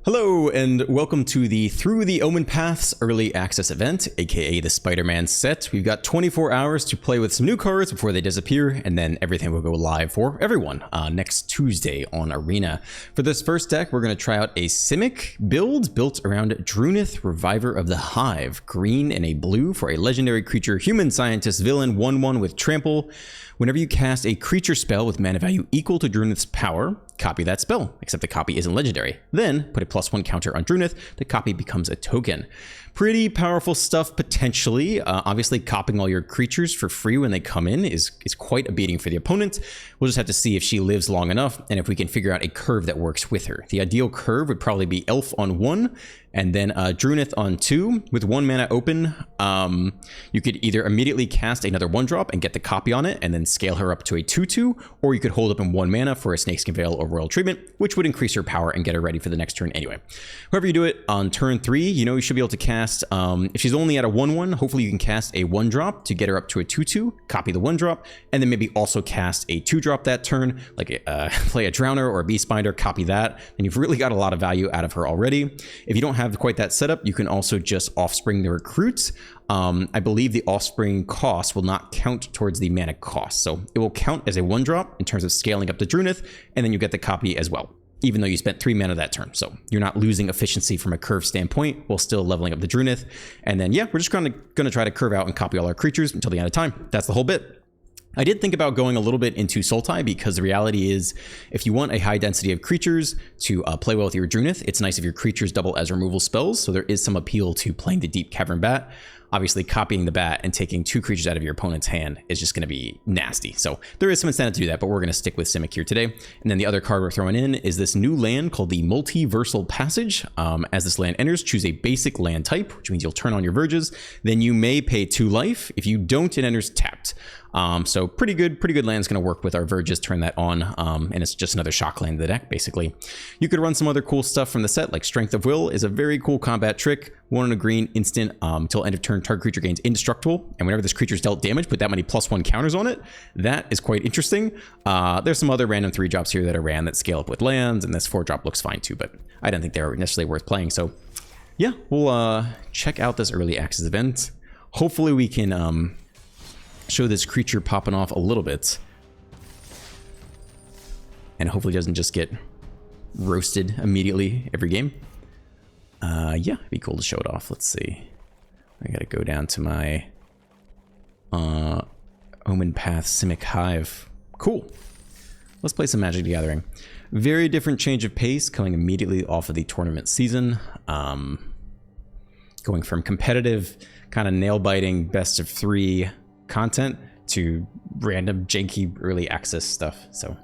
Hello and welcome to the Through the Omenpaths early access event, aka the Spiderman set. We've got 24 hours to play with some new cards before they disappear, and then everything will go live for everyone next Tuesday on Arena. For this first deck, we're going to try out a Simic build built around Drunith, Reviver of the Hive. Green and a blue for a legendary creature, human scientist villain, 1/1 with trample. Whenever you cast a creature spell with mana value equal to Drunith's power, copy that spell, except the copy isn't legendary. Then put a +1 counter on Drunith, the copy becomes a token. Pretty powerful stuff potentially. Obviously copying all your creatures for free when they come in is quite a beating for the opponent. We'll just have to see if she lives long enough and if we can figure out a curve that works with her. The ideal curve would probably be Elf on 1 and then Drunith on 2. With 1 mana open, you could either immediately cast another 1-drop and get the copy on it and then scale her up to a 2/2, or you could hold up in 1 mana for a Snakeskin Veil or Royal Treatment, which would increase her power and get her ready for the next turn anyway. However you do it, on turn 3, you should be able to cast, if she's only at a 1/1, hopefully you can cast a 1-drop to get her up to a 2/2, copy the 1-drop, and then maybe also cast a 2-drop that turn, like play a Drowner or a Beastbinder, copy that, and you've really got a lot of value out of her already. If you don't have quite that setup, you can also just Offspring the Recruit. I believe the Offspring cost will not count towards the mana cost, so it will count as a 1-drop in terms of scaling up the Drunith, and then you get the copy as well, even though you spent 3 mana that turn. So you're not losing efficiency from a curve standpoint while still leveling up the Drunith. And then, yeah, we're just gonna try to curve out and copy all our creatures until the end of time. That's the whole bit. I did think about going a little bit into Sultai because the reality is if you want a high density of creatures to play well with your Drunith, it's nice if your creatures double as removal spells, so there is some appeal to playing the Deep Cavern Bat. Obviously, copying the bat and taking 2 creatures out of your opponent's hand is just going to be nasty. So there is some incentive to do that, but we're going to stick with Simic here today. And then the other card we're throwing in is this new land called the Multiversal Passage. As this land enters, choose a basic land type, which means you'll turn on your Verges. Then you may pay 2 life. If you don't, it enters tapped. So pretty good land's going to work with our Verges, turn that on, and it's just another shock land in the deck, basically. You could run some other cool stuff from the set, like Strength of Will is a very cool combat trick. 1 and a green, instant, till end of turn, target creature gains indestructible, and whenever this creature's dealt damage, put that many +1 counters on it. That is quite interesting. There's some other random 3-drops here that are ran that scale up with lands, and this 4-drop looks fine too, but I don't think they're necessarily worth playing. So yeah, we'll check out this early access event. Hopefully we can show this creature popping off a little bit, and hopefully doesn't just get roasted immediately every game. Yeah, it'd be cool to show it off. Let's see. I gotta go down to my Omenpaths Simic Hive. Cool. Let's play some Magic the Gathering. Very different change of pace coming immediately off of the tournament season. Going from competitive, kind of nail-biting best of 3 content to random janky early access stuff. So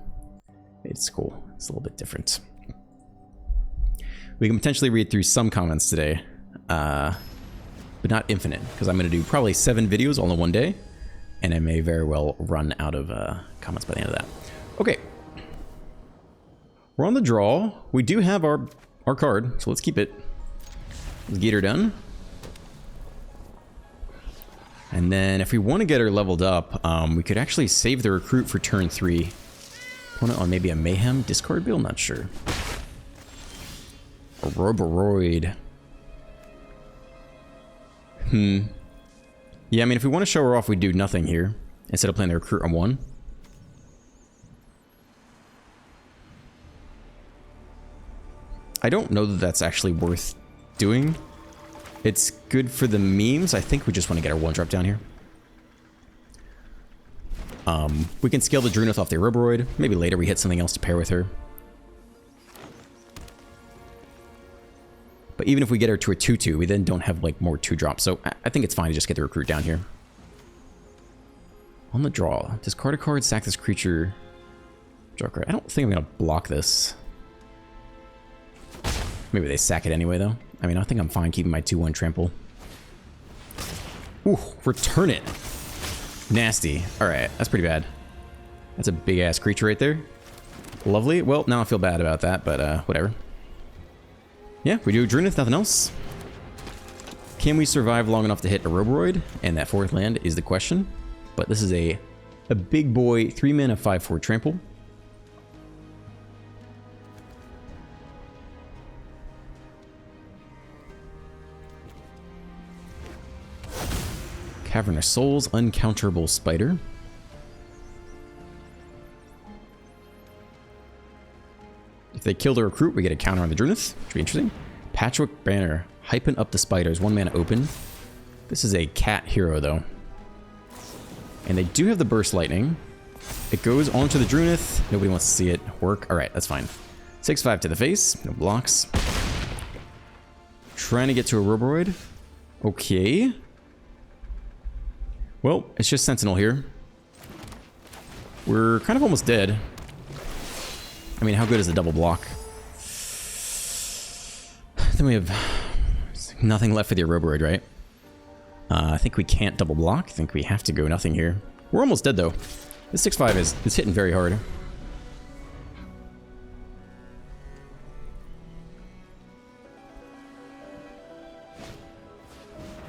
it's cool. It's a little bit different. We can potentially read through some comments today, but not infinite, because I'm going to do probably 7 videos all in one day, and I may very well run out of comments by the end of that. Okay. We're on the draw. We do have our card, so let's keep it. Let's get her done. And then if we want to get her leveled up, we could actually save the Recruit for turn 3. Opponent on maybe a Mayhem discard build? Not sure. A Roboroid. Yeah, I mean, if we want to show her off, we do nothing here instead of playing the Recruit on 1. I don't know that that's actually worth doing. It's good for the memes. I think we just want to get our 1-drop down here. We can scale the Drunith off the Roboroid. Maybe later we hit something else to pair with her. But even if we get her to a 2/2, we then don't have like more 2-drops. So I think it's fine to just get the Recruit down here. On the draw, discard a card, sack this creature. Draw card. I don't think I'm gonna block this. Maybe they sack it anyway though. I mean, I think I'm fine keeping my 2/1 trample. Ooh, return it. Nasty. All right, that's pretty bad. That's a big ass creature right there. Lovely. Well, now I feel bad about that, but whatever. Yeah, we do Drunith, nothing else. Can we survive long enough to hit a Roboroid? And that 4th land is the question. But this is a big boy 3 mana 5/4 trample. Cavern of Souls, uncounterable spider. If they kill the recruit, we get a counter on the Drunith, which would be interesting. Patchwork Banner, hyping up the spiders, 1 mana open. This is a cat hero though. And they do have the Burst Lightning. It goes onto the Drunith. Nobody wants to see it work. Alright, that's fine. 6-5 to the face, no blocks. Trying to get to a Roboroid. Okay. Well, it's just Sentinel here. We're kind of almost dead. I mean, how good is the double block? Then we have nothing left for the Roboroid, right? I think we can't double block. I think we have to go nothing here. We're almost dead, though. This 6-5 is hitting very hard.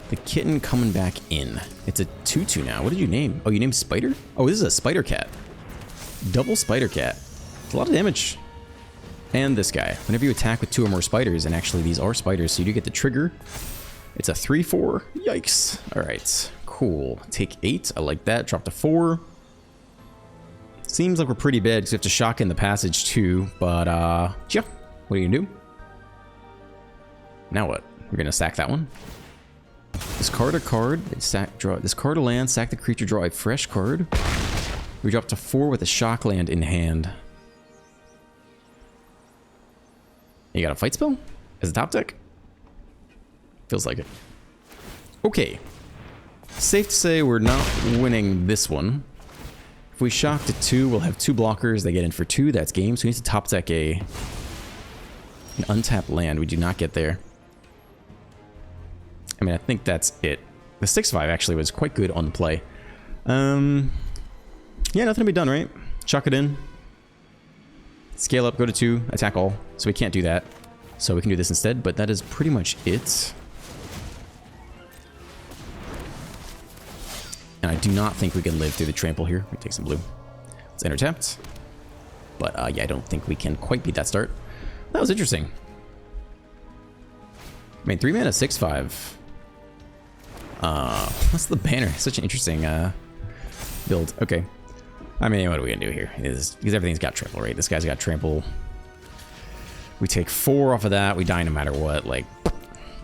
The kitten coming back in. It's a 2-2 now. What did you name? Oh, you named Spider? Oh, this is a Spider Cat. Double Spider Cat. It's a lot of damage. And this guy. Whenever you attack with 2 or more spiders, and actually these are spiders, so you do get the trigger. It's a 3-4. Yikes. Alright. Cool. Take 8. I like that. Drop to 4. Seems like we're pretty bad because we have to shock in the passage too, but yeah. What are you gonna do? Now what? We're gonna sack that one. Discard a card, draw, discard a land, sack the creature, draw a fresh card. We drop to 4 with a shock land in hand. You got a fight spell? As a top deck? Feels like it. Okay. Safe to say we're not winning this one. If we shock to 2, we'll have 2 blockers. They get in for 2. That's game. So we need to top deck an untapped land. We do not get there. I mean, I think that's it. The 6-5 actually was quite good on the play. Yeah, nothing to be done, right? Chuck it in. Scale up, go to 2, attack all. So we can't do that. So we can do this instead, but that is pretty much it. And I do not think we can live through the trample here. We take some blue. It's enter tapped. But yeah, I don't think we can quite beat that start. That was interesting. I mean, 3 mana, 6-5. What's the banner? Such an interesting build. Okay. I mean, what are we gonna do here? Because everything's got trample, right? This guy's got trample. We take 4 off of that. We die no matter what. Like,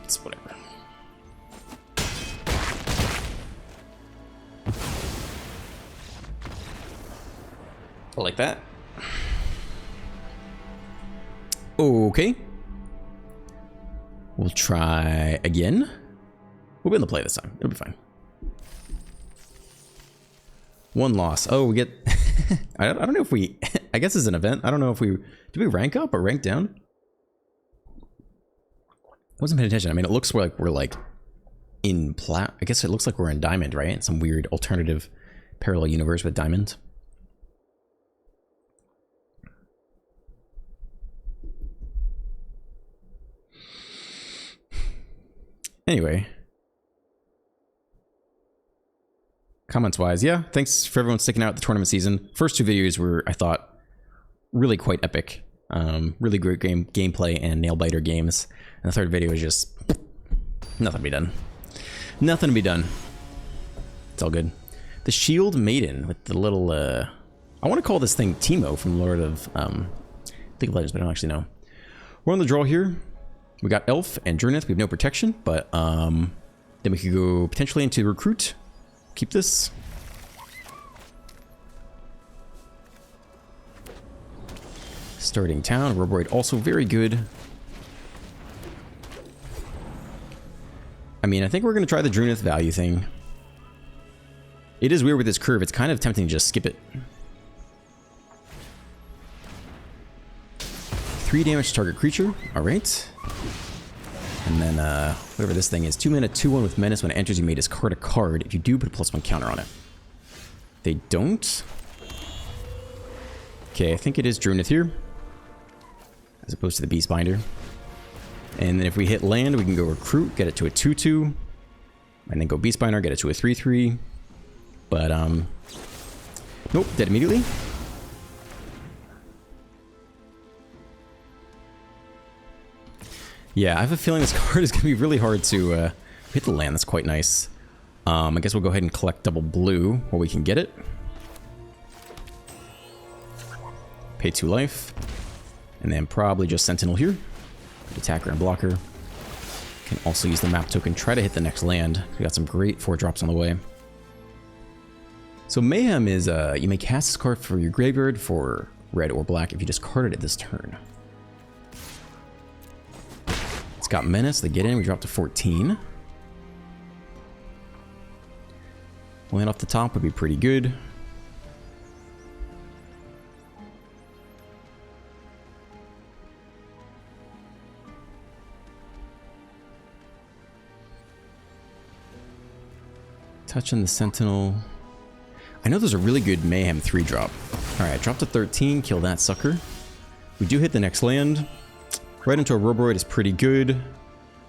it's whatever. Like that. Okay. We'll try again. We'll be able to play this time. It'll be fine. 1 loss. Oh, we get... I don't know if we... I guess it's an event. I don't know if we... Do we rank up or rank down? I wasn't paying attention. I mean, it looks like we're like in plat... I guess it looks like we're in diamond, right? Some weird alternative parallel universe with diamond. Anyway. Comments-wise, yeah, thanks for everyone sticking out the tournament season. First 2 videos were, I thought, really quite epic. Really great gameplay and nail-biter games. And the 3rd video is just nothing to be done. Nothing to be done. It's all good. The Shield Maiden with the little, I want to call this thing Teemo from Lord of, League of Legends, but I don't actually know. We're on the draw here. We got Elf and Drunith. We have no protection, but then we could go potentially into Recruit. Keep this. Starting town. Roboroid also very good. I mean, I think we're going to try the Drunith value thing. It is weird with this curve. It's kind of tempting to just skip it. 3 damage to target creature. All right. And then, whatever this thing is, 2 mana, 2/1 with Menace. When it enters, you may discard a card. If you do, put a +1 counter on it. They don't. Okay, I think it is Drunith here, as opposed to the Beastbinder. And then if we hit land, we can go Recruit, get it to a 2/2, and then go Beastbinder, get it to a 3/3. But, nope, dead immediately. Yeah, I have a feeling this card is going to be really hard to hit the land. That's quite nice. I guess we'll go ahead and collect double blue while we can get it. Pay 2 life. And then probably just Sentinel here. Attacker and blocker. Can also use the map token, try to hit the next land. We got some great 4-drops on the way. So Mayhem is, you may cast this card for your graveyard for red or black if you discarded it this turn. It's got Menace, they get in, we drop to 14. Land off the top would be pretty good. Touching the Sentinel. I know there's a really good Mayhem 3-drop. Alright, drop to 13, kill that sucker. We do hit the next land. Right into a Roboroid is pretty good.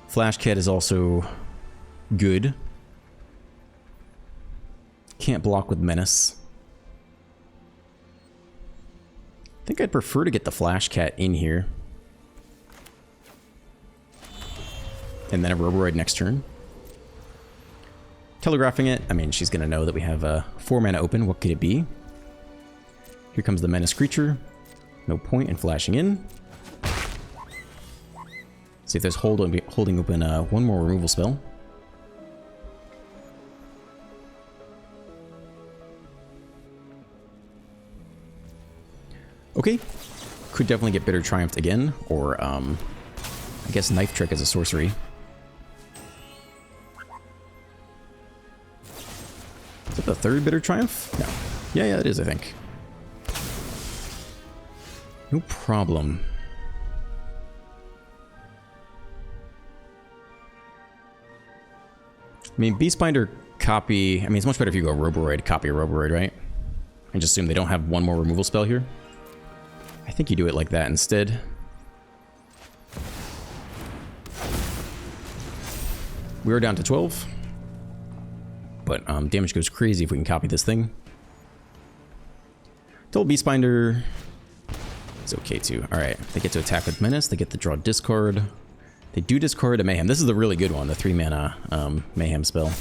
Flash Cat is also good. Can't block with Menace. I think I'd prefer to get the Flash Cat in here. And then a Roboroid next turn. Telegraphing it, I mean, she's going to know that we have 4 mana open. What could it be? Here comes the Menace creature. No point in flashing in. See if there's holding open one more removal spell. Okay. Could definitely get Bitter Triumphed again, or I guess Knife Trick as a sorcery. Is that the 3rd Bitter Triumph? No. Yeah, it is, I think. No problem. I mean, Beastbinder copy... I mean, it's much better if you go Roboroid, copy a Roboroid, right? And just assume they don't have one more removal spell here. I think you do it like that instead. We are down to 12. But damage goes crazy if we can copy this thing. Double Beastbinder is okay too. Alright, they get to attack with Menace. They get to draw discard. They do discard a Mayhem. This is the really good one, the 3-mana Mayhem spell.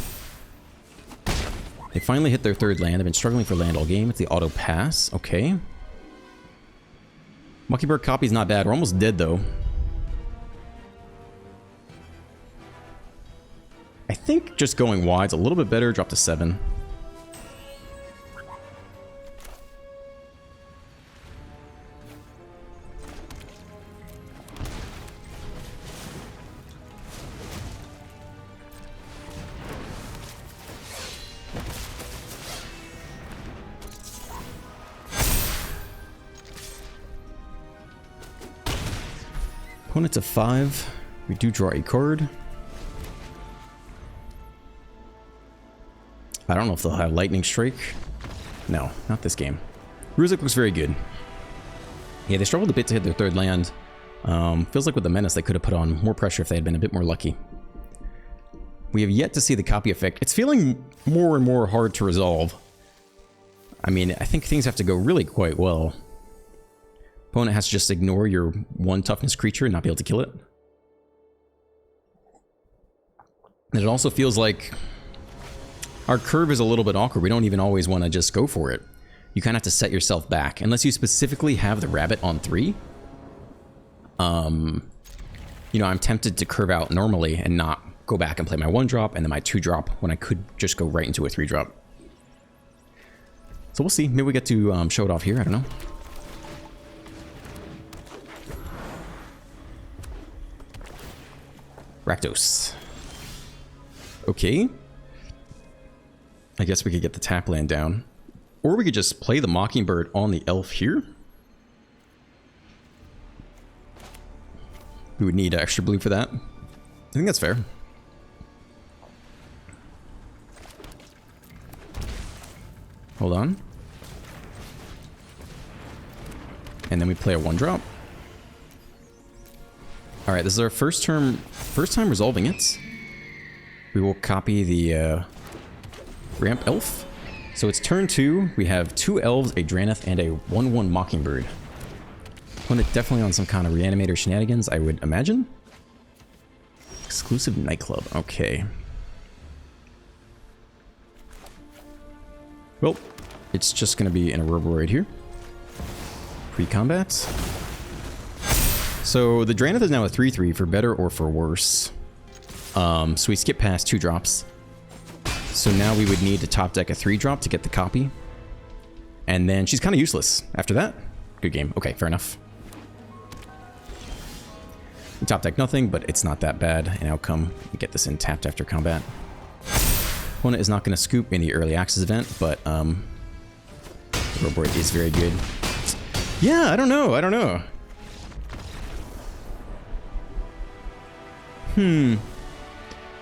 They finally hit their 3rd land. They've been struggling for land all game. It's the auto pass. Okay. Mockingbird copy's not bad. We're almost dead though. I think just going wide's a little bit better. Drop to 7. Opponent's a 5. We do draw a card. I don't know if they'll have Lightning Strike. No, not this game. Ruzik looks very good. Yeah, they struggled a bit to hit their 3rd land. Feels like with the Menace they could have put on more pressure if they had been a bit more lucky. We have yet to see the copy effect. It's feeling more and more hard to resolve. I mean, I think things have to go really quite well. Opponent has to just ignore your 1 toughness creature and not be able to kill it. And it also feels like our curve is a little bit awkward. We don't even always want to just go for it. You kind of have to set yourself back. Unless you specifically have the rabbit on 3. You know, I'm tempted to curve out normally and not go back and play my 1-drop and then my 2-drop when I could just go right into a 3-drop. So we'll see. Maybe we get to show it off here. I don't know. Rakdos. Okay. I guess we could get the tap land down. Or we could just play the Mockingbird on the elf here. We would need extra blue for that. I think that's fair. Hold on. And then we play a 1-drop. Alright, this is our first time resolving it. We will copy the ramp elf. So it's turn 2. We have 2 elves, a Drannith, and a 1/1 Mockingbird. Opponent definitely on some kind of reanimator shenanigans, I would imagine. Exclusive nightclub. Okay. Well, it's just going to be an Ouroboros here. Pre-combat. So the Drannith is now a 3/3 for better or for worse. So we skip past 2 drops. So now we would need to top deck a 3-drop to get the copy. And then she's kind of useless after that. Good game. Okay, fair enough. We top deck nothing, but it's not that bad an outcome. We get this in tapped after combat. Opponent is not going to scoop in the early access event, but Ouroboros is very good. Yeah, I don't know.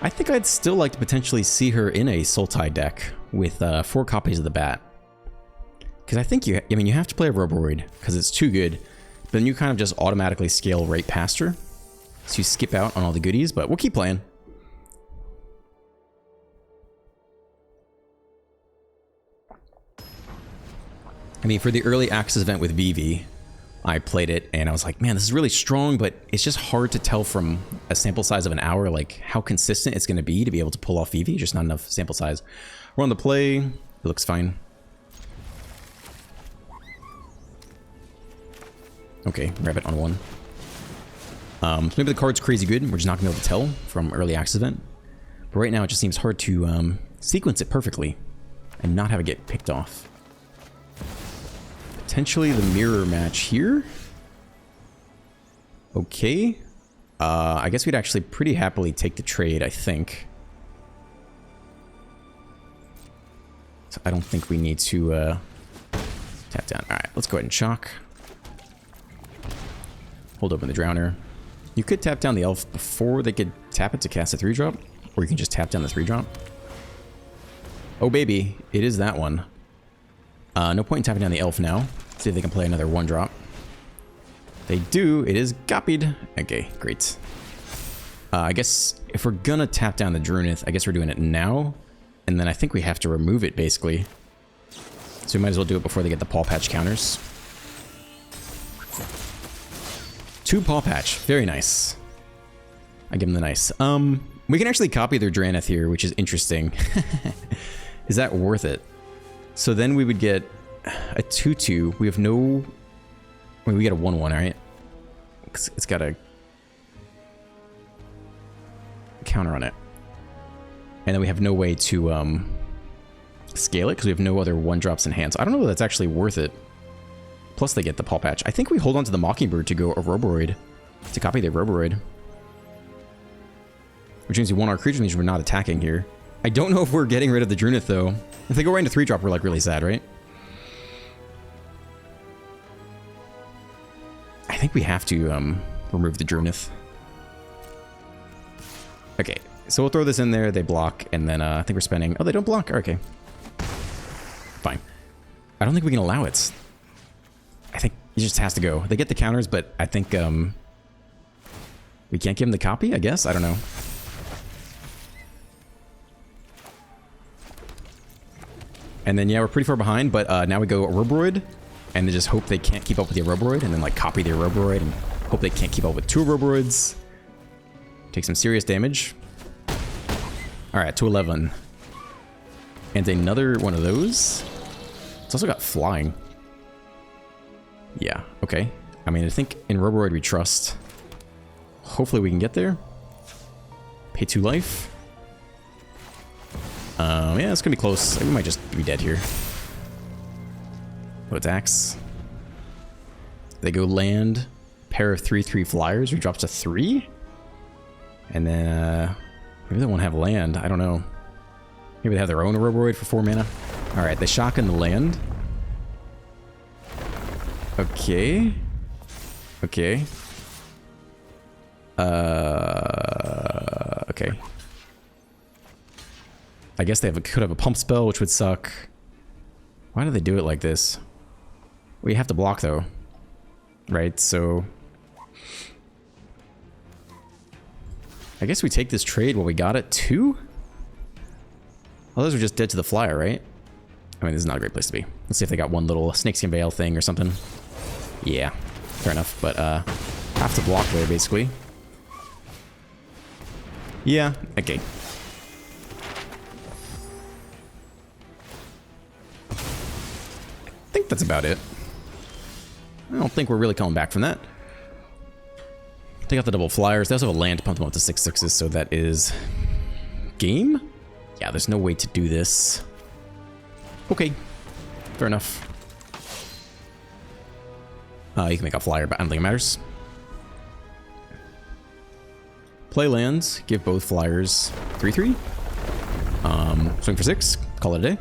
I think I'd still like to potentially see her in a Sultai deck with 4 copies of the bat. Because I think you have to play a Ouroboros because it's too good. But then you kind of just automatically scale right past her. So you skip out on all the goodies, but we'll keep playing. I mean, for the early access event with Vivi, I played it and I was like, man, this is really strong, but it's just hard to tell from a sample size of an hour, like how consistent it's going to be to able to pull off Vivi. Just not enough sample size. We're on the play. It looks fine. Okay, rabbit on 1. So maybe the card's crazy good. We're just not going to be able to tell from early access event. But right now, it just seems hard to sequence it perfectly and not have it get picked off. Potentially the mirror match here. Okay. I guess we'd actually pretty happily take the trade, I think. So I don't think we need to tap down. Alright, let's go ahead and shock. Hold open the Drowner. You could tap down the Elf before they could tap it to cast a 3-drop. Or you can just tap down the 3-drop. Oh baby, it is that one. No point in tapping down the Elf now. See if they can play another 1-drop. They do. It is copied. Okay, great. I guess if we're gonna tap down the Drunith, I guess we're doing it now. And then I think we have to remove it, basically. So we might as well do it before they get the Paw Patch counters. 2 Paw Patch. Very nice. I give them the nice. We can actually copy their Drannith here, which is interesting. Is that worth it? So then we would get a 2/2. We have no... I mean, we get a 1/1, right? It's got a counter on it. And then we have no way to scale it because we have no other 1-drops in hand. So I don't know if that's actually worth it. Plus they get the Paw Patch. I think we hold on to the Mockingbird to go Ouroboros, to copy the Ouroboros. Which means we want our creature, means we're not attacking here. I don't know if we're getting rid of the Drunith, though. If they go right into 3-drop, we're like really sad, right? I think we have to remove the Drunith. Okay, so we'll throw this in there, they block, and then I think we're spending... Oh, they don't block? Okay. Fine. I don't think we can allow it. I think it just has to go. They get the counters, but I think we can't give them the copy, I guess? I don't know. And then, yeah, we're pretty far behind, but now we go Ouroboros, and then just hope they can't keep up with the Ouroboros, and then, like, copy the Ouroboros, and hope they can't keep up with 2 Ouroboros. Take some serious damage. Alright, 2/11. And another one of those. It's also got flying. Yeah, okay. I mean, I think in Ouroboros we trust. Hopefully we can get there. Pay 2 life. Yeah, it's gonna be close. We might just be dead here. Oh, attacks. They go land. Pair of 3/3 flyers. We drops to 3. And then, maybe they won't have land. I don't know. Maybe they have their own Ouroboros for 4 mana. Alright, they shock in the land. Okay. Okay. Okay. I guess they could have a pump spell, which would suck. Why do they do it like this? We have to block, though. Right, so... I guess we take this trade while we got it, too? Well, those are just dead to the flyer, right? I mean, this is not a great place to be. Let's see if they got one little Snakeskin Veil thing or something. Yeah, fair enough, but have to block there, basically. Yeah, okay. think that's about it. I don't think we're really coming back from that. They got the double flyers. They also have a land to pump them up to 6/6s, so that is game? Yeah, there's no way to do this. Okay, fair enough. You can make a flyer, but I don't think it matters. Play lands, give both flyers 3/3. Swing for 6, call it a day.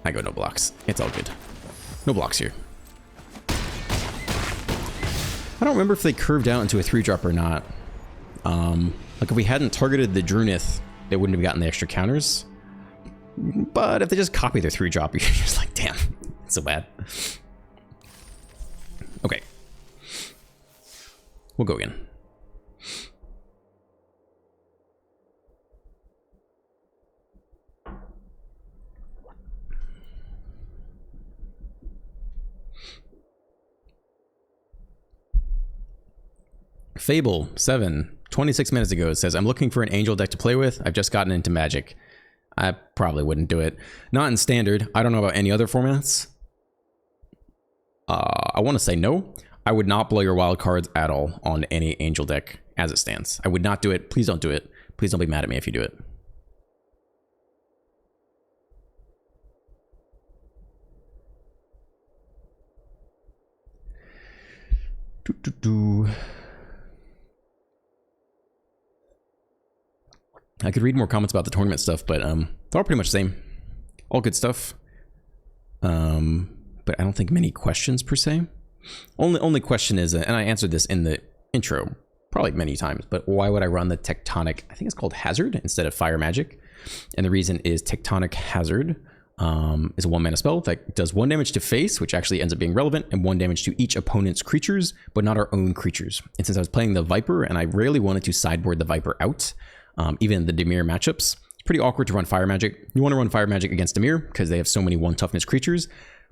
I go no blocks. It's all good. No blocks here. I don't remember if they curved out into a 3-drop or not. Like if we hadn't targeted the Drunith, they wouldn't have gotten the extra counters. But if they just copy their 3-drop, you're just like, damn, it's so bad. Okay. We'll go again. Fable 7, 26 minutes ago, it says, I'm looking for an angel deck to play with. I've just gotten into Magic. I probably wouldn't do it. Not in Standard. I don't know about any other formats. I want to say no. I would not blow your wild cards at all on any angel deck as it stands. I would not do it. Please don't do it. Please don't be mad at me if you do it. I could read more comments about the tournament stuff, but they're all pretty much the same. All good stuff. But I don't think many questions per se. Only question is, and I answered this in the intro probably many times, but why would I run the Tectonic, I think it's called Hazard, instead of Fire Magic? And the reason is Tectonic Hazard is a 1-mana spell that does 1 damage to face, which actually ends up being relevant, and 1 damage to each opponent's creatures, but not our own creatures. And since I was playing the Viper, and I rarely wanted to sideboard the Viper out, even the Dimir matchups, it's pretty awkward to run Fire Magic. You want to run Fire Magic against Dimir because they have so many 1 toughness creatures,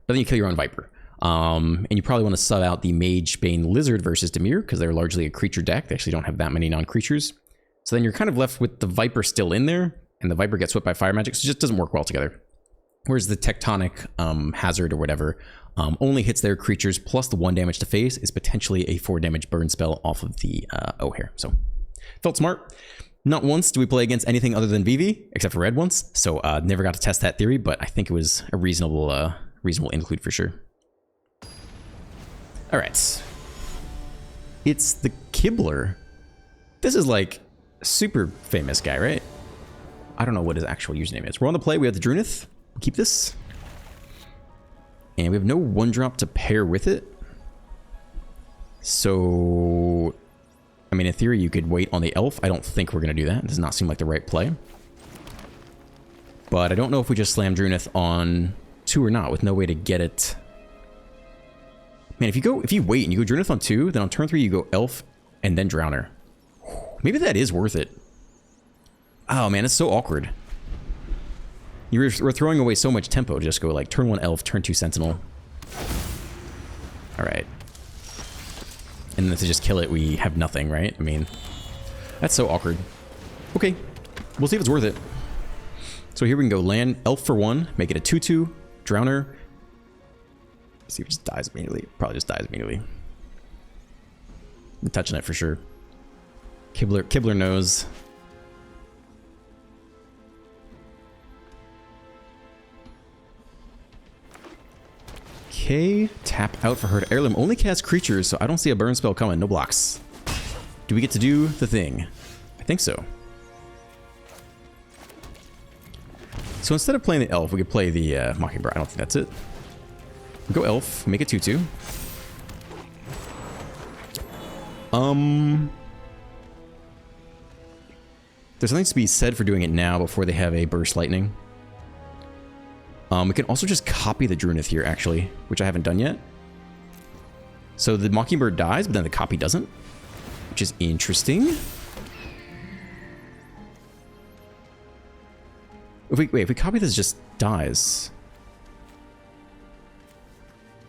but then you kill your own Viper. And you probably want to sub out the Mage Bane Lizard versus Dimir because they're largely a creature deck. They actually don't have that many non-creatures. So then you're kind of left with the Viper still in there, and the Viper gets swept by Fire Magic, so it just doesn't work well together. Whereas the Tectonic Hazard or whatever only hits their creatures, plus the 1 damage to face is potentially a 4 damage burn spell off of the O'Hare. So felt smart. Not once do we play against anything other than VV, except for red once. So never got to test that theory, but I think it was a reasonable include for sure. All right. It's the Kibbler. This is like a super famous guy, right? I don't know what his actual username is. We're on the play. We have the Drunith. Keep this. And we have no 1-drop to pair with it. So, I mean, in theory, you could wait on the Elf. I don't think we're going to do that. It does not seem like the right play. But I don't know if we just slam Drunith on 2 or not, with no way to get it. Man, if you wait and you go Drunith on 2, then on turn 3 you go Elf and then Drowner. Maybe that is worth it. Oh man, it's so awkward. We're throwing away so much tempo to just go like turn 1 Elf, turn 2 Sentinel. Alright. And then to just kill it, we have nothing, right? I mean, that's so awkward. Okay, we'll see if it's worth it. So here we can go land Elf for 1, make it a 2/2, Drowner. See if it just dies immediately. Probably just dies immediately. I'm touching it for sure. Kibbler knows. Okay, tap out for her to heirloom. Only cast creatures, so I don't see a burn spell coming. No blocks. Do we get to do the thing? I think so. So instead of playing the Elf, we could play the Mockingbird. I don't think that's it. Go Elf, make it 2/2. There's something to be said for doing it now before they have a Burst Lightning. We can also just copy the Drunith here, actually, which I haven't done yet. So the Mockingbird dies, but then the copy doesn't, which is interesting. If we copy this, it just dies.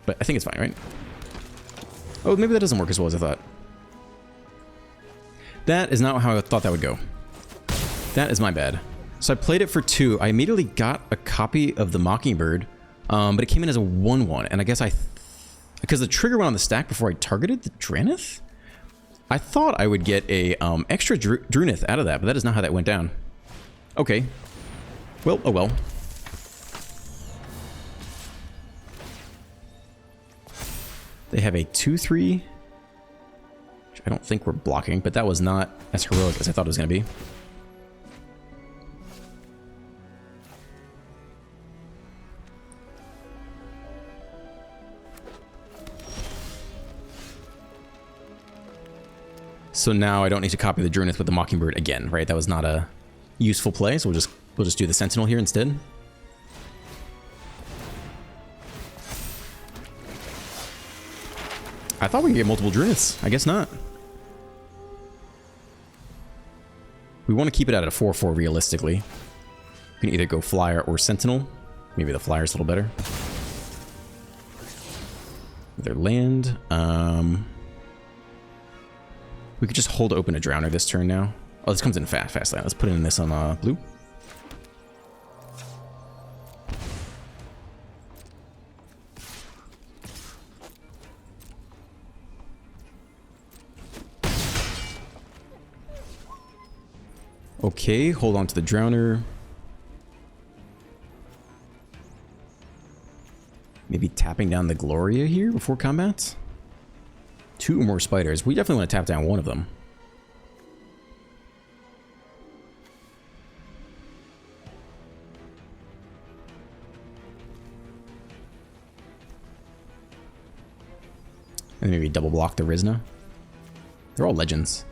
But I think it's fine, right? Oh, maybe that doesn't work as well as I thought. That is not how I thought that would go. That is my bad. So I played it for 2. I immediately got a copy of the Mockingbird, but it came in as a 1/1, and I guess because the trigger went on the stack before I targeted the Drannith? I thought I would get a extra Drannith out of that, but that is not how that went down. Okay. Well, oh well. They have a 2/3, which I don't think we're blocking, but that was not as heroic as I thought it was going to be. So now I don't need to copy the Drannith with the Mockingbird again, right? That was not a useful play, so we'll just do the Sentinel here instead. I thought we could get multiple Dranniths. I guess not. We want to keep it at a 4/4 realistically. We can either go Flyer or Sentinel. Maybe the Flyer's a little better. Either land. We could just hold open a Drowner this turn now. Oh, this comes in fast land. Let's put in this on blue. Okay, hold on to the Drowner. Maybe tapping down the Gloria here before combat. 2 more spiders. We definitely want to tap down one of them. And maybe double block the Rizna. They're all legends.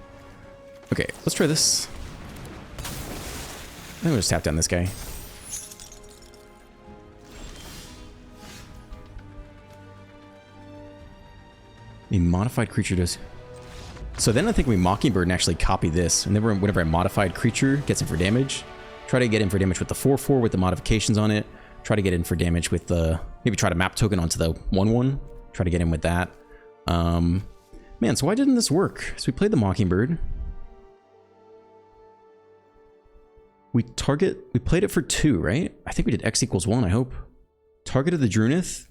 Okay, let's try this. I'm gonna just tap down this guy. A modified creature does. So then I think we Mockingbird and actually copy this. And then whenever a modified creature gets in for damage, try to get in for damage with the 4/4 with the modifications on it. Try to get in for damage with the... Maybe try to map token onto the 1/1. Try to get in with that. Man, so why didn't this work? So we played the Mockingbird. We played it for 2, right? I think we did X = 1, I hope. Targeted the Drannith.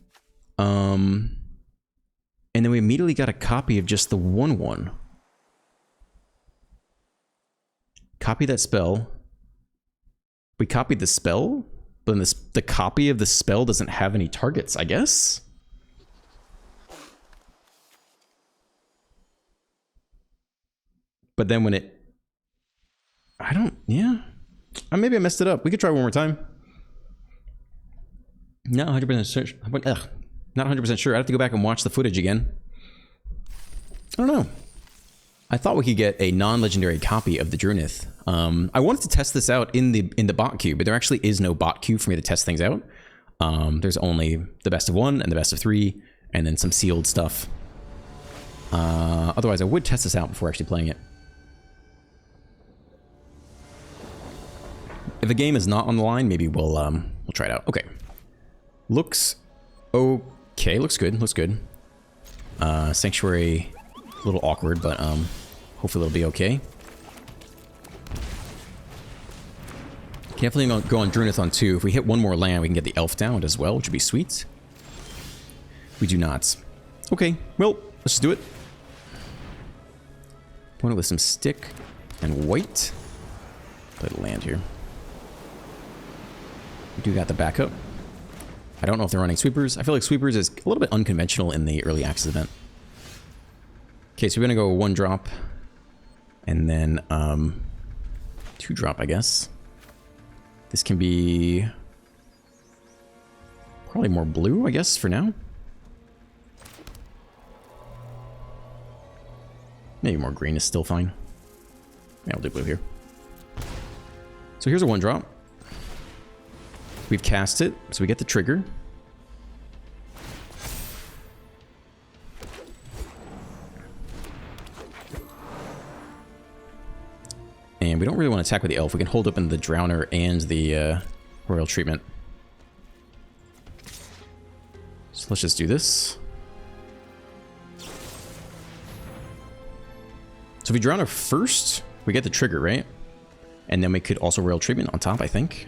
And then we immediately got a copy of just the 1/1. Copy that spell. We copied the spell, but then the copy of the spell doesn't have any targets, I guess? But then when it... Yeah. Maybe I messed it up. We could try one more time. Not 100% sure. Not 100% sure. I'd have to go back and watch the footage again. I don't know. I thought we could get a non-legendary copy of the Drannith. I wanted to test this out in the bot queue, but there actually is no bot queue for me to test things out. There's only the best of 1 and the best of 3, and then some sealed stuff. Otherwise, I would test this out before actually playing it. If a game is not on the line, maybe we'll try it out. Okay. Looks okay. Looks good. Looks good. Sanctuary, a little awkward, but hopefully it'll be okay. Definitely go on Drannith on 2. If we hit one more land, we can get the elf down as well, which would be sweet. We do not. Okay, well, let's just do it. Point it with some stick and white. Play the land here. We do got the backup. I don't know if they're running sweepers. I feel like sweepers is a little bit unconventional in the early access event. Okay, so we're gonna go 1-drop. And then 2-drop, I guess. This can be probably more blue, I guess, for now. Maybe more green is still fine. Yeah, we'll do blue here. So here's a 1-drop. We've cast it, so we get the trigger. And we don't really want to attack with the elf. We can hold open the Drowner and the Royal Treatment. So let's just do this. So if we Drowner first, we get the trigger, right? And then we could also Royal Treatment on top, I think.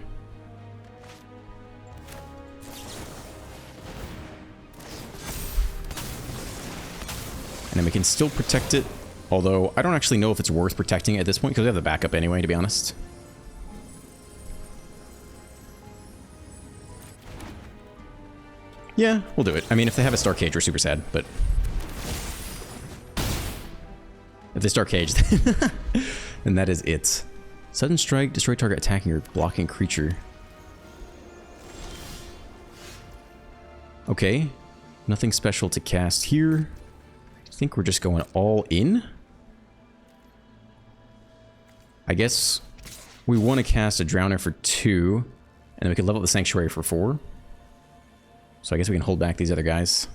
And then we can still protect it. Although, I don't actually know if it's worth protecting it at this point, because we have the backup anyway, to be honest. Yeah, we'll do it. I mean, if they have a Star Cage, we're super sad, but... if they Star Cage, then that is it. Sudden Strike, destroy target attacking or blocking creature. Okay. Nothing special to cast here. I think we're just going all in. I guess we want to cast a Drowner for 2, and then we can level up the Sanctuary for 4. So I guess we can hold back these other guys.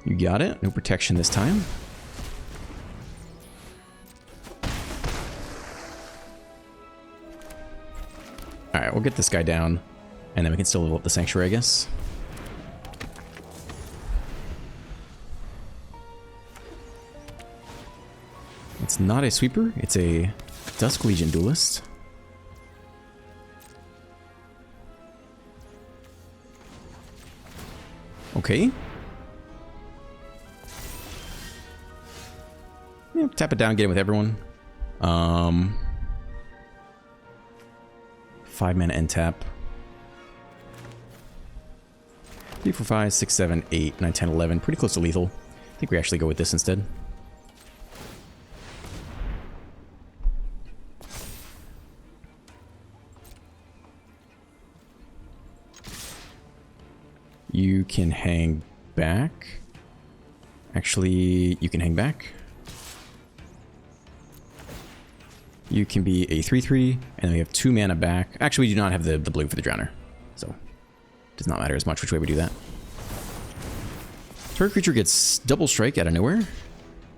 You got it. No protection this time. Alright, we'll get this guy down, and then we can still level up the Sanctuary, I guess. It's not a sweeper, it's a Dusk Legion Duelist. Okay. Yeah, tap it down, get it with everyone. 5 mana end tap. 3, 4, 5, 6, 7, 8, 9, 10, 11. Pretty close to lethal. I think we actually go with this instead. You can hang back. Actually, you can hang back. You can be a 3/3, and then we have 2 mana back. Actually, we do not have the blue for the Drowner, so it does not matter as much which way we do that. Target creature gets double strike out of nowhere.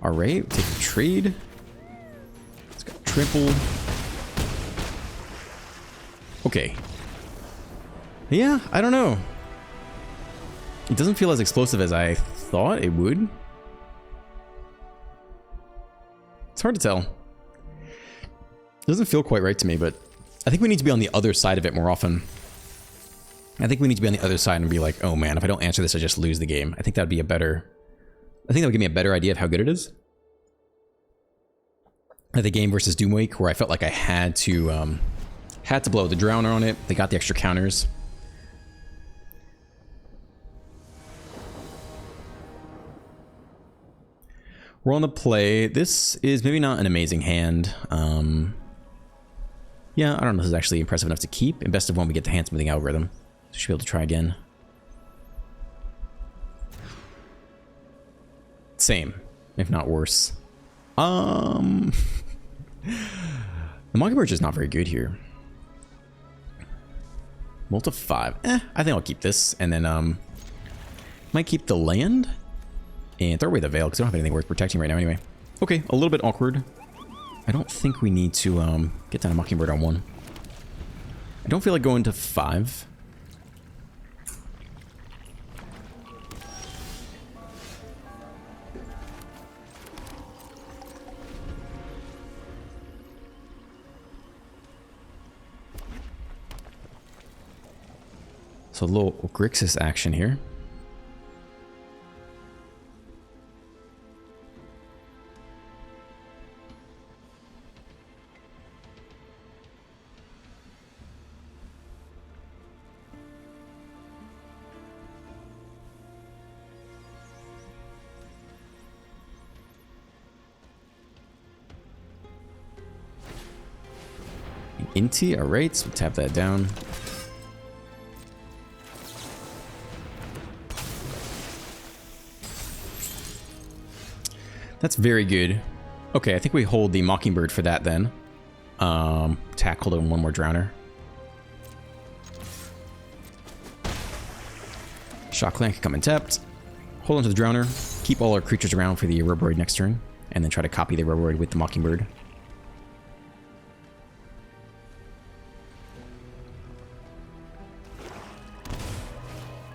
Alright, take the trade. It's got trample. Okay. Yeah, I don't know. It doesn't feel as explosive as I thought it would. It's hard to tell. It doesn't feel quite right to me, but I think we need to be on the other side of it more often. I think we need to be on the other side and be like, oh man, if I don't answer this, I just lose the game. I think that would be a better... I think that would give me a better idea of how good it is. Like the game versus Doomwake, where I felt like I had to blow the Drowner on it. They got the extra counters. We're on the play. This is maybe not an amazing hand. Yeah, I don't know if this is actually impressive enough to keep. In best of 1, we get the hand smoothing algorithm. So should be able to try again. Same, if not worse. The Mockingbird is not very good here. Multi 5. I think I'll keep this, and then might keep the land and throw away the Veil because I don't have anything worth protecting right now anyway. Okay, a little bit awkward. I don't think we need to get down a Mockingbird on 1. I don't feel like going to 5. So a little Grixis action here. Inti, alright, so we'll tap that down. That's very good. Okay, I think we hold the Mockingbird for that then. Tackle and 1 more Drowner. Shocklank coming tapped. Hold on to the Drowner. Keep all our creatures around for the Roboid next turn. And then try to copy the Roboid with the Mockingbird.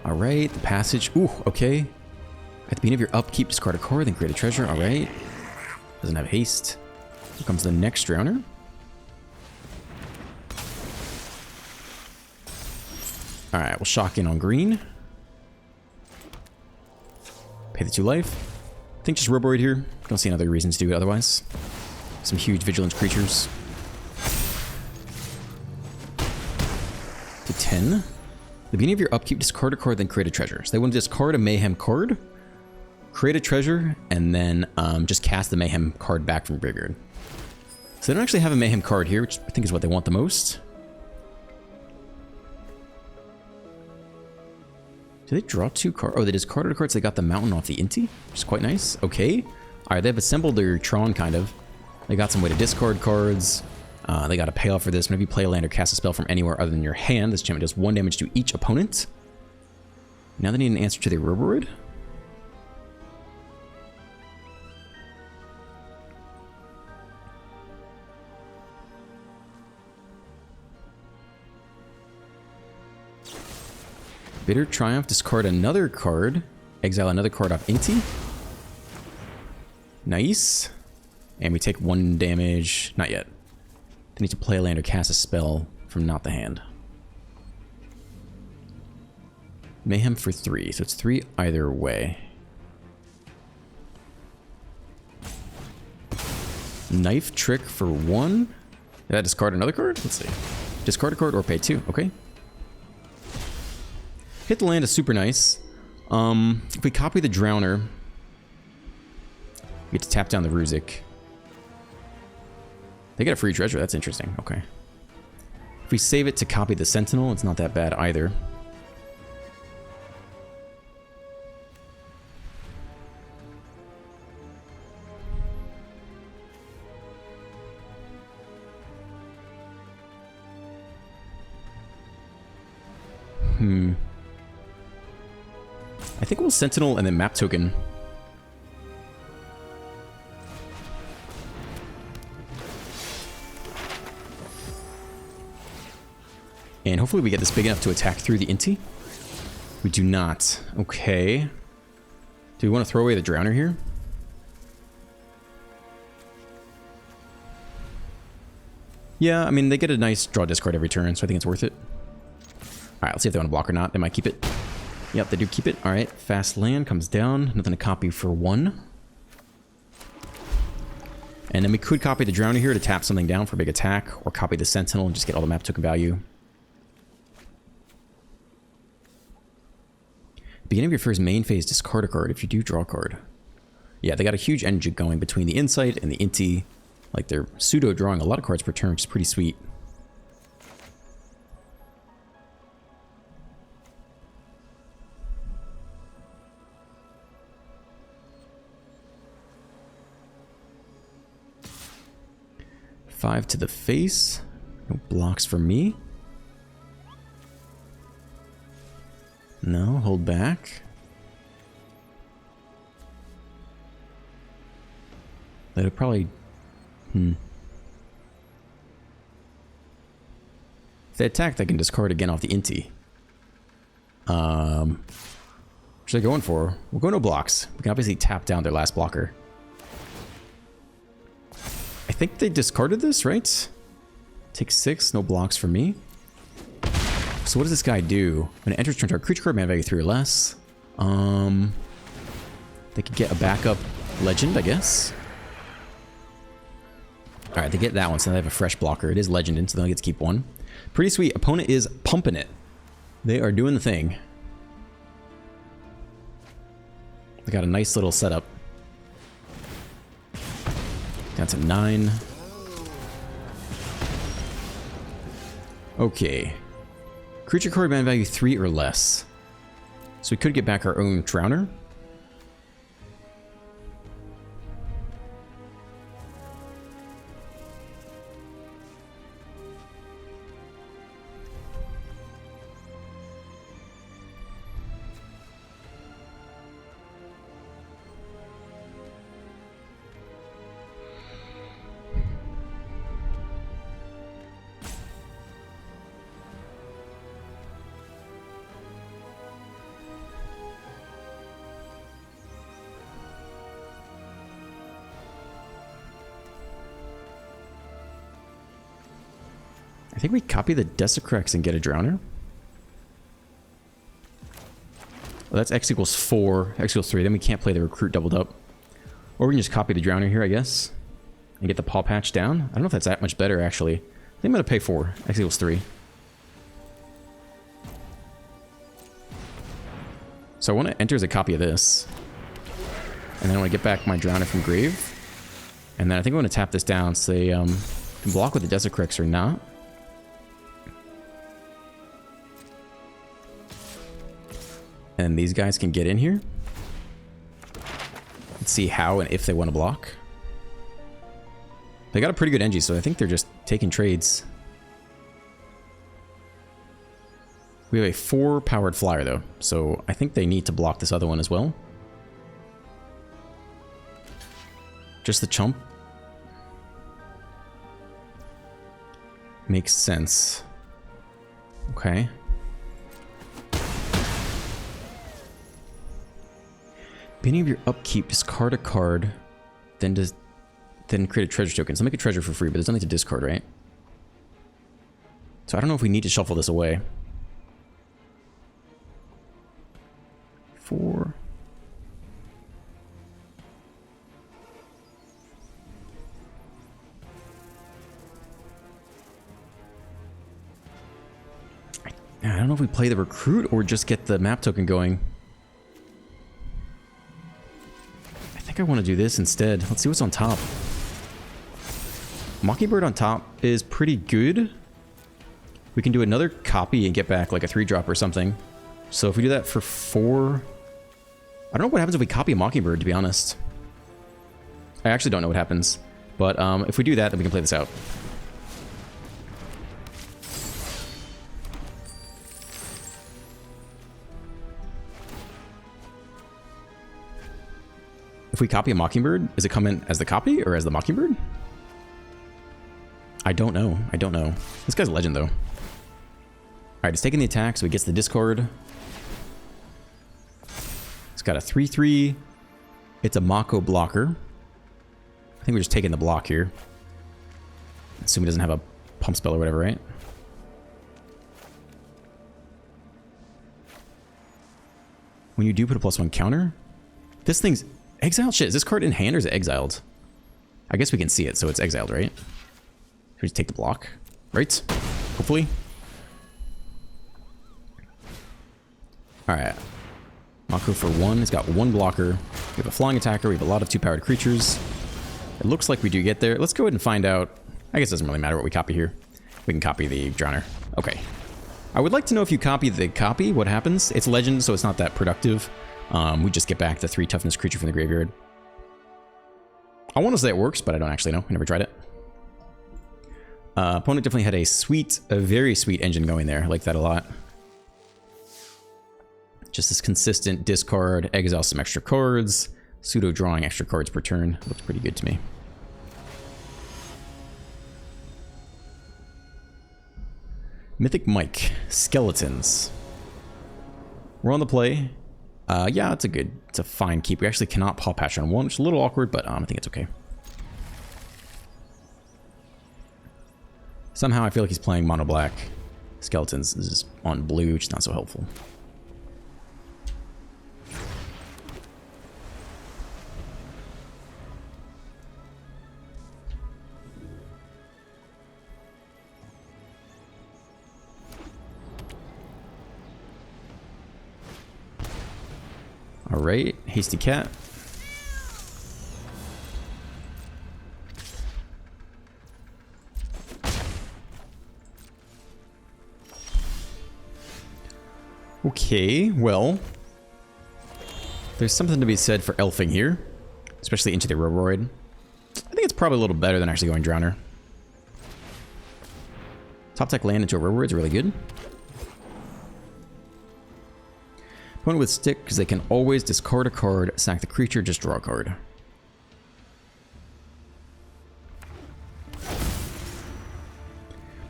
Alright, the passage. Ooh, okay. At the beginning of your upkeep, discard a card, then create a treasure. Alright. Doesn't have haste. Here comes the next Drowner. Alright, we'll shock in on green. Pay the 2 life. I think just Roboid here. Don't see any other reasons to do it otherwise. Some huge vigilance creatures. To 10. At the beginning of your upkeep, discard a card, then create a treasure. So they want to discard a Mayhem card, create a treasure, and then just cast the Mayhem card back from graveyard. So they don't actually have a Mayhem card here, which I think is what they want the most. Do they draw 2 cards? Oh, they discarded a card, so they got the Mountain off the Inti, which is quite nice. Okay. Alright, they've assembled their Tron, kind of. They got some way to discard cards. They got a payoff for this. Whenever you play a land or cast a spell from anywhere other than your hand, this enchantment does 1 damage to each opponent. Now they need an answer to their Roboid. Bitter Triumph, discard another card, exile another card off Inti. Nice. And we take 1 damage. Not yet. They need to play a land or cast a spell from not the hand. Mayhem for 3, so it's 3 either way. Knife Trick for 1. Did I discard another card? Let's see. Discard a card or pay 2. Okay. Hit the land is super nice. If we copy the Drowner, we get to tap down the Ruzik. They get a free treasure. That's interesting. Okay. If we save it to copy the Sentinel, it's not that bad either. I think we'll Sentinel and then Map Token. And hopefully we get this big enough to attack through the Inti. We do not. Okay. Do we want to throw away the Drowner here? Yeah, I mean, they get a nice draw discard every turn, so I think it's worth it. Alright, let's see if they want to block or not. They might keep it. Yep, they do keep it. Alright, fast land comes down. Nothing to copy for 1. And then we could copy the Drowner here to tap something down for a big attack, or copy the Sentinel and just get all the map token value. Beginning of your first main phase, discard a card if you do draw a card. Yeah, they got a huge engine going between the Insight and the Inti. Like, they're pseudo drawing a lot of cards per turn, which is pretty sweet. Five to the face. No blocks for me. No, hold back. That'll probably... If they attack, they can discard again off the Inti. What are they going for? We'll go no blocks. We can obviously tap down their last blocker. I think they discarded this, right? Take 6, no blocks for me. So what does this guy do? When it enters turn target creature card, mana value 3 or less. They could get a backup legend, I guess. Alright, they get that one, so now they have a fresh blocker. It is legended, so they'll get to keep 1. Pretty sweet. Opponent is pumping it. They are doing the thing. They got a nice little setup. Down to 9. Okay. Creature card mana value 3 or less. So we could get back our own Drowner. I think we copy the Desecrex and get a Drowner. Well, that's X equals 4, X equals 3. Then we can't play the Recruit doubled up. Or we can just copy the Drowner here, I guess. And get the Paw Patch down. I don't know if that's that much better, actually. I think I'm going to pay 4. X equals 3. So I want to enter as a copy of this. And then I want to get back my Drowner from Grave. And then I think I want to tap this down so they can block with the Desecrex or not. And these guys can get in here. Let's see how and if they want to block. They got a pretty good NG, so I think they're just taking trades. We have a 4-powered flyer, though, so I think they need to block this other one as well. Just the chump. Makes sense. Okay. Beginning of your upkeep, discard a card, then create a treasure token. So make a treasure for free, but there's nothing to discard, right? So I don't know if we need to shuffle this away. 4. I don't know if we play the Recruit or just get the map token going. I think I want to do this instead. Let's see what's on top. Mockingbird on top is pretty good. We can do another copy and get back like a 3-drop or something. So if we do that for 4... I don't know what happens if we copy a Mockingbird, to be honest. I actually don't know what happens. But if we do that, then we can play this out. If we copy a Mockingbird, does it come in as the copy or as the Mockingbird? I don't know. I don't know. This guy's a legend, though. Alright, it's taking the attack, so he gets the discard. It's got a 3/3. It's a Mako blocker. I think we're just taking the block here. Assume he doesn't have a pump spell or whatever, right? When you do put a +1 counter, this thing's exiled? Shit, is this card in hand or is it exiled? I guess we can see it, so it's exiled, right? Should we just take the block? Right? Hopefully. Alright. Mako for 1. He's got 1 blocker. We have a flying attacker. We have a lot of 2-powered creatures. It looks like we do get there. Let's go ahead and find out. I guess it doesn't really matter what we copy here. We can copy the Drowner. Okay. I would like to know if you copy the copy, what happens. It's legend, so it's not that productive. We just get back the 3 toughness creature from the graveyard. I want to say it works, but I don't actually know. I never tried it. Opponent definitely had a very sweet engine going there. I like that a lot. Just this consistent discard, exile some extra cards, pseudo drawing extra cards per turn. Looks pretty good to me. Mythic Mike, Skeletons. We're on the play. Yeah, it's a fine keep. We actually cannot Paw Patch on 1, which is a little awkward, but I think it's okay. Somehow I feel like he's playing mono black. Skeletons is on blue, which is not so helpful. Alright, Hasty Cat. Okay, well, there's something to be said for elfing here, especially into the Roboroid. I think it's probably a little better than actually going Drowner. Top deck land into a Roboroid is really good. Opponent with stick, because they can always discard a card, sack the creature, just draw a card.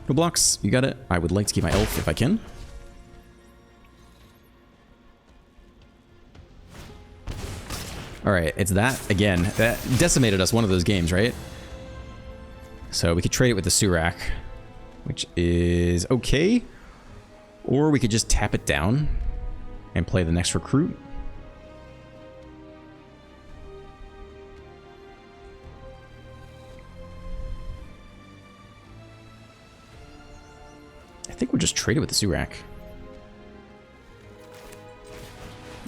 No blocks, you got it. I would like to keep my elf if I can. Alright, it's that again. That decimated us one of those games, right? So we could trade it with the Surak. which is okay. Or we could just tap it down and play the next recruit. I think we'll just trade it with the Surak.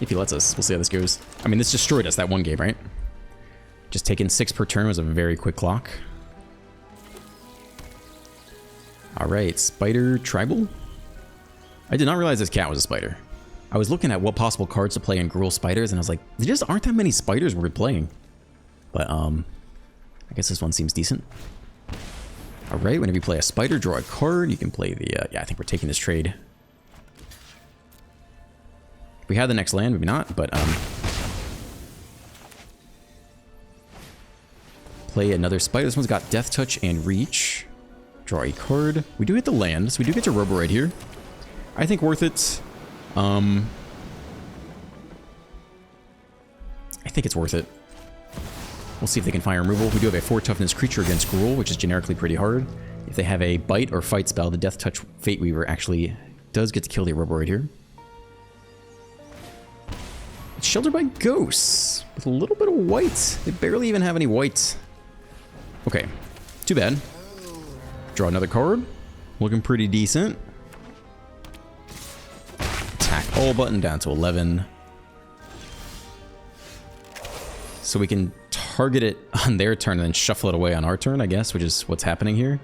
If he lets us, we'll see how this goes. I mean, this destroyed us that one game, right? Just taking 6 per turn was a very quick clock. Alright, Spider Tribal. I did not realize this cat was a spider. I was looking at what possible cards to play in Gruul Spiders, and I was like, there just aren't that many spiders worth playing. But, I guess this one seems decent. Alright, whenever you play a spider, draw a card. You can play the, yeah, I think we're taking this trade. If we had the next land, maybe not, but, play another spider. This one's got Death Touch and Reach. Draw a card. We do hit the land, so we do get to Roborite here. I think worth it. I think it's worth it. We'll see if they can find removal. We do have a 4 toughness creature against Gruul, which is generically pretty hard. If they have a bite or fight spell, the Death Touch Fate Weaver actually does get to kill the Roborite here. It's sheltered by ghosts with a little bit of white. They barely even have any white. Okay, too bad. Draw another card. Looking pretty decent. Attack all button down to 11. So we can target it on their turn and then shuffle it away on our turn, I guess, which is what's happening here.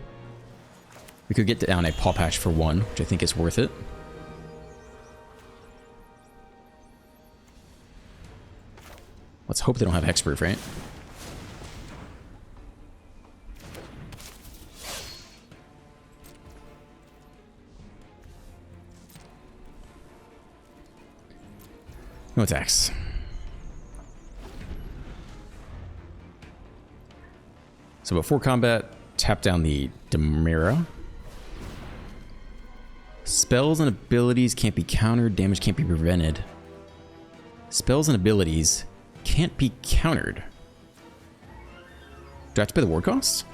We could get down a Paw Patch for 1, which I think is worth it. Let's hope they don't have Hexproof, right? No attacks. So before combat, tap down the Demira. Spells and abilities can't be countered, damage can't be prevented. Spells and abilities can't be countered. Do I have to pay the ward cost?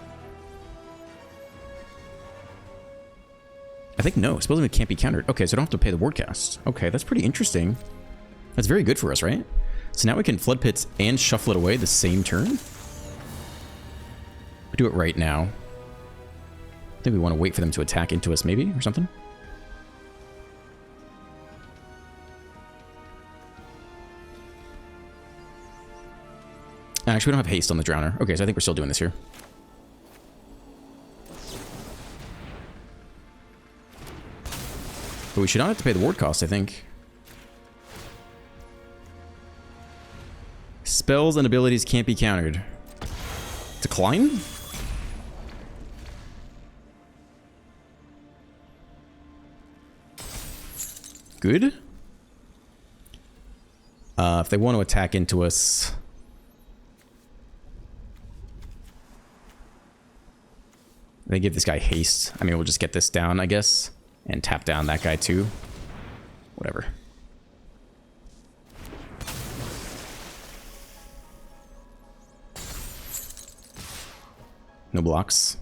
I think no. Spells and can't be countered. Okay, so I don't have to pay the ward cost. Okay, that's pretty interesting. That's very good for us, right? So now we can Flood Pits and shuffle it away the same turn. We do it right now. I think we want to wait for them to attack into us maybe, or something. Actually, we don't have haste on the Drowner. Okay, so I think we're still doing this here. But we should not have to pay the ward cost, I think. Spells and abilities can't be countered. Decline? Good. If they want to attack into us... They give this guy haste. I mean, we'll just get this down, I guess. And tap down that guy too. Whatever. No blocks.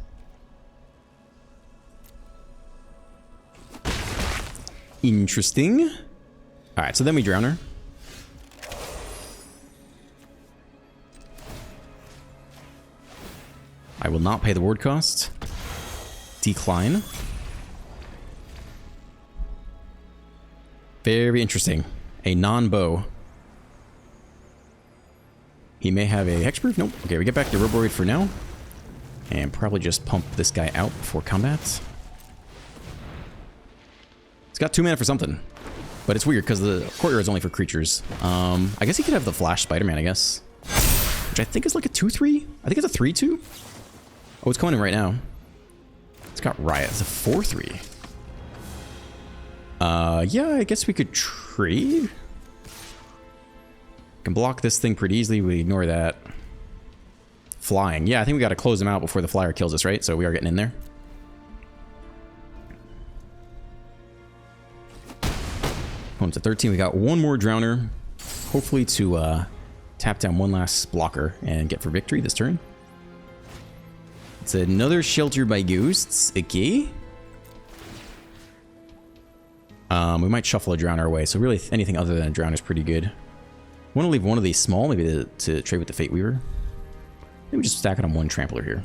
Interesting. Alright, so then we drown her. I will not pay the ward cost. Decline. Very interesting. A non-bow. He may have a hexproof. Nope. Okay, we get back to Roborite for now. And probably just pump this guy out before combat. It's got 2 mana for something. But it's weird because the courtyard is only for creatures. I guess he could have the Flash Spider-Man, I guess. Which I think is like a 2/3. I think it's a 3/2. Oh, it's coming in right now. It's got Riot. It's a 4/3. Yeah, I guess we could trade. Can block this thing pretty easily. We ignore that. Flying. Yeah, I think we got to close him out before the flyer kills us, right? So we are getting in there. Opponent's at 13. We got one more Drowner. Hopefully to tap down one last blocker and get for victory this turn. It's another Shelter by Ghosts. Okay. We might shuffle a Drowner away, so really anything other than a Drowner is pretty good. I want to leave one of these small, maybe to trade with the Fate Weaver. Maybe just stack it on one Trampler here.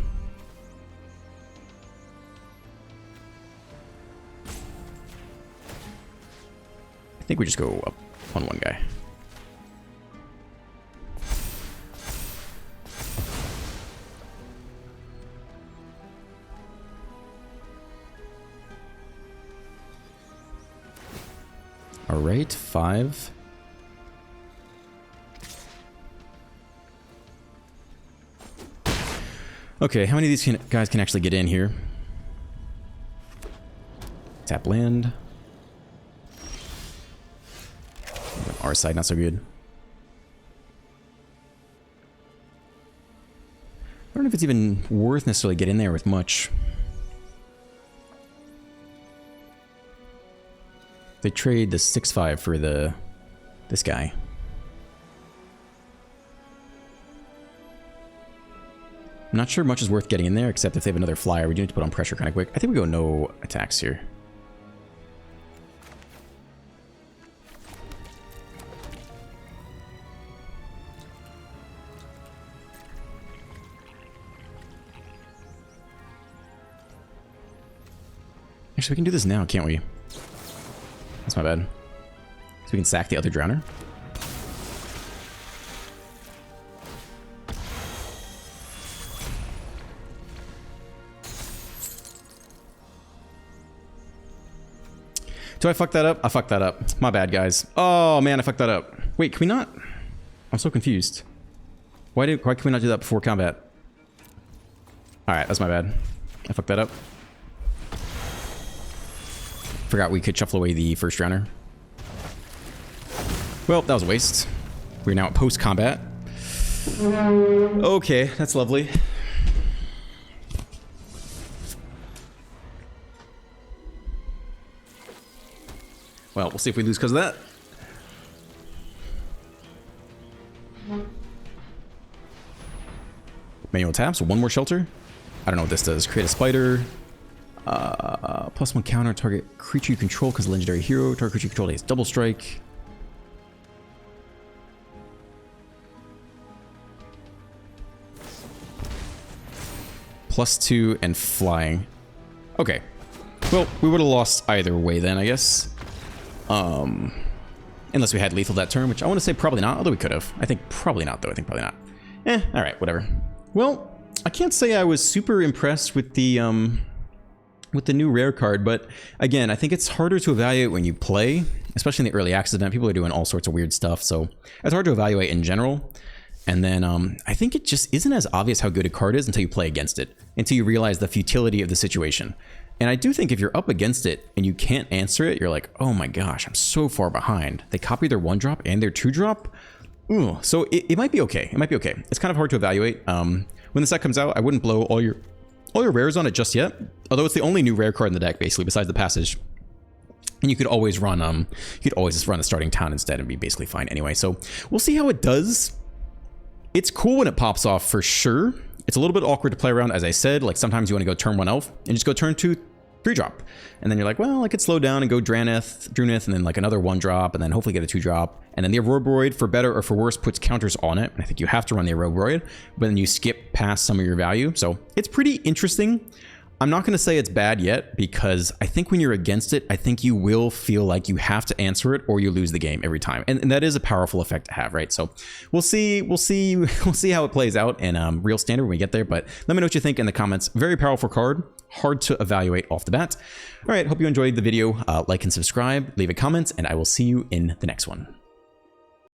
I think we just go up on one guy. All right, 5. Okay, how many of these guys can actually get in here? Tap land. Our side, not so good. I don't know if it's even worth necessarily getting in there with much. They trade the 6/5 for this guy. I'm not sure much is worth getting in there, except if they have another flyer, we do need to put on pressure kind of quick. I think we go no attacks here. Actually, we can do this now, can't we? That's my bad. So we can sack the other Drowner. Do I fuck that up? I fucked that up. My bad, guys. Oh, man, I fucked that up. Wait, can we not? I'm so confused. Why can we not do that before combat? Alright, that's my bad. I fucked that up. Forgot we could shuffle away the first Drowner. Well, that was a waste. We're now at post-combat. Okay, that's lovely. Well, we'll see if we lose because of that. Manual tap, so one more shelter. I don't know what this does. Create a spider. +1 counter, target creature you control because legendary hero. Target creature you control takes double strike. +2 and flying. Okay. Well, we would have lost either way then, I guess. Unless we had lethal that turn, which I want to say probably not, although we could have. I think probably not, though. I think probably not. Alright, whatever. Well, I can't say I was super impressed with the new rare card, but again, I think it's harder to evaluate when you play, especially in the early access event. People are doing all sorts of weird stuff, so it's hard to evaluate in general. And then I think it just isn't as obvious how good a card is until you play against it, until you realize the futility of the situation. And I do think if you're up against it and you can't answer it, you're like, oh my gosh, I'm so far behind. They copy their 1-drop and their 2-drop. Ooh, so it might be okay. It might be okay. It's kind of hard to evaluate. When the set comes out, I wouldn't blow all your rares on it just yet. Although it's the only new rare card in the deck, basically, besides the passage. And you could always run just run the starting town instead and be basically fine anyway. So we'll see how it does. It's cool when it pops off for sure. It's a little bit awkward to play around, as I said. Like sometimes you want to go turn 1 elf and just go turn 2 3-drop. And then you're like, well, I could slow down and go Drunith, and then like another 1-drop, and then hopefully get a 2-drop. And then the Aurobroid, for better or for worse, puts counters on it. And I think you have to run the Aurobroid, but then you skip past some of your value. So it's pretty interesting. I'm not going to say it's bad yet, because I think when you're against it, I think you will feel like you have to answer it or you lose the game every time. And that is a powerful effect to have, right? So we'll see how it plays out in real standard when we get there. But let me know what you think in the comments. Very powerful card, hard to evaluate off the bat. All right, hope you enjoyed the video. Like and subscribe, leave a comment, and I will see you in the next one.